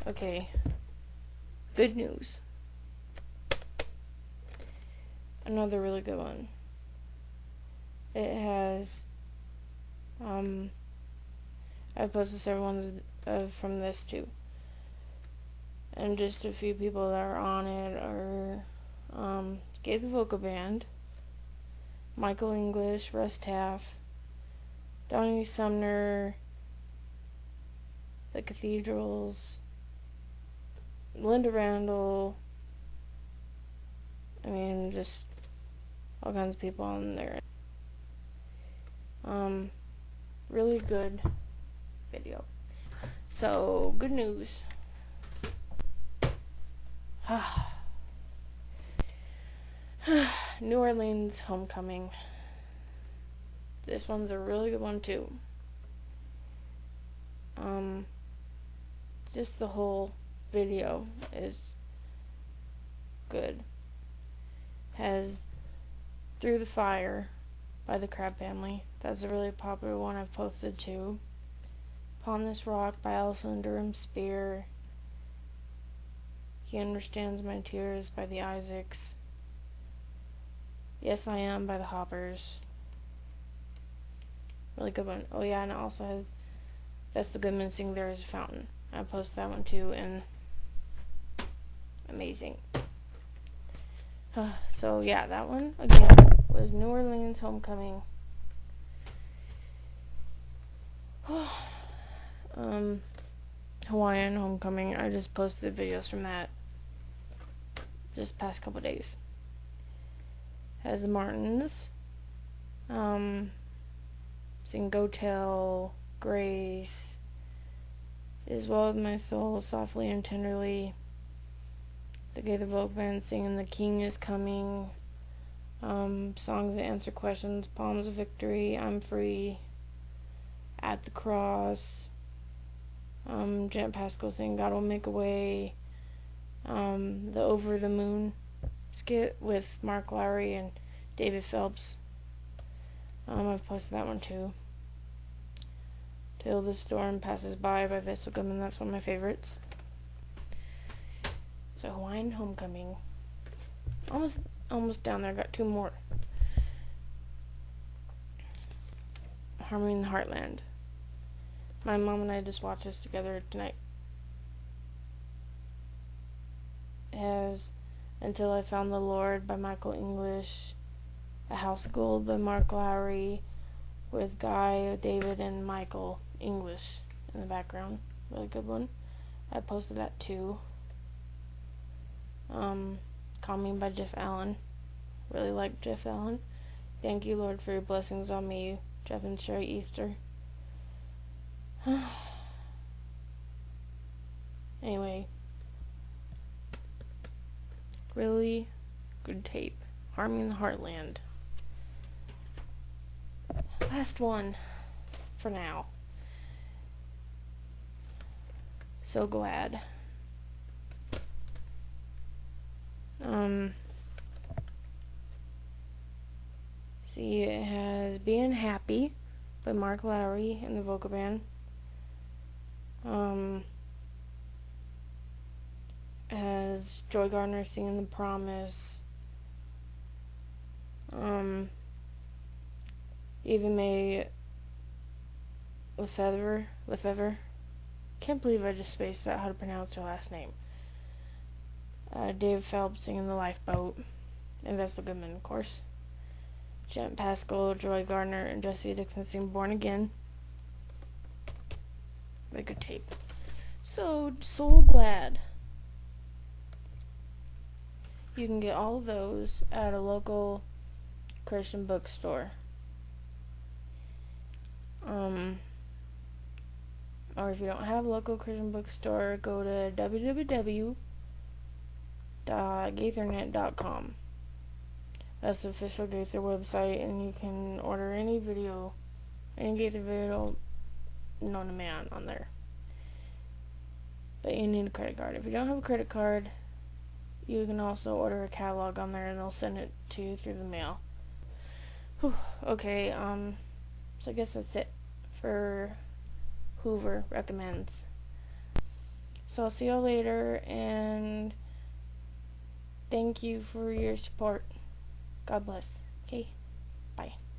Okay, good news. Another really good one. It has, I've posted several ones from this too. And just a few people that are on it are, Gaither Vocal Band, Michael English, Russ Taff, Donnie Sumner, The Cathedrals, Linda Randall, just all kinds of people on there. Really good video. So, good news. New Orleans Homecoming. This one's a really good one too. Just the whole video is good. Has Through the Fire by the Crab Family. That's a really popular one I've posted too. Upon This Rock by Alison Durham Spear. He Understands My Tears by the Isaacs. Yes I Am by the Hoppers. Really good one. Oh yeah, and it also has That's the Goodman Sing There Is a Fountain. I posted that one too, and amazing. So yeah, that one again was New Orleans Homecoming. Hawaiian Homecoming. I just posted videos from that just past couple days. Has the Martins. Sing Go Tell, Grace, Is Well With My Soul, Softly and Tenderly. The Gaither Vocal Band singing The King Is Coming. Songs that Answer Questions, Palms of Victory, I'm Free, At the Cross. Jet Pascal singing God Will Make a Way. The Over the Moon skit with Mark Lowry and David Phelps. I've posted that one too. Till the Storm Passes By Vessel Goodman. That's one of my favorites. So Hawaiian Homecoming. Almost down there. Got two more. Harmony in the Heartland. My mom and I just watched this together tonight. It has Until I Found the Lord by Michael English. A House of Gold by Mark Lowry with Guy, David, and Michael English in the background. Really good one. I posted that too. Calming by Jeff Allen. Really like Jeff Allen. Thank You, Lord, for Your Blessings on Me, Jeff and Sherry Easter. Anyway. Really good tape. Harmony in the Heartland. Last one for now. So Glad. See, it has Being Happy by Mark Lowry and the vocal band. It has Joy Gardner singing The Promise. Eva Mae Lefevre. Can't believe I just spaced out how to pronounce her last name. Dave Phelps singing The Lifeboat. And Vessel Goodman, of course. Jet Pascal, Joy Gardner, and Jesse Dixon sing Born Again. Very good tape. So glad. You can get all of those at a local Christian bookstore. Or if you don't have a local Christian bookstore, go to www.gaithernet.com. That's the official Gaither website, and you can order any Gaither video known to man on there. But you need a credit card. If you don't have a credit card, you can also order a catalog on there, and they'll send it to you through the mail. Whew. Okay, so I guess that's it for Hoover Recommends. So I'll see y'all later, and thank you for your support. God bless. Okay, bye.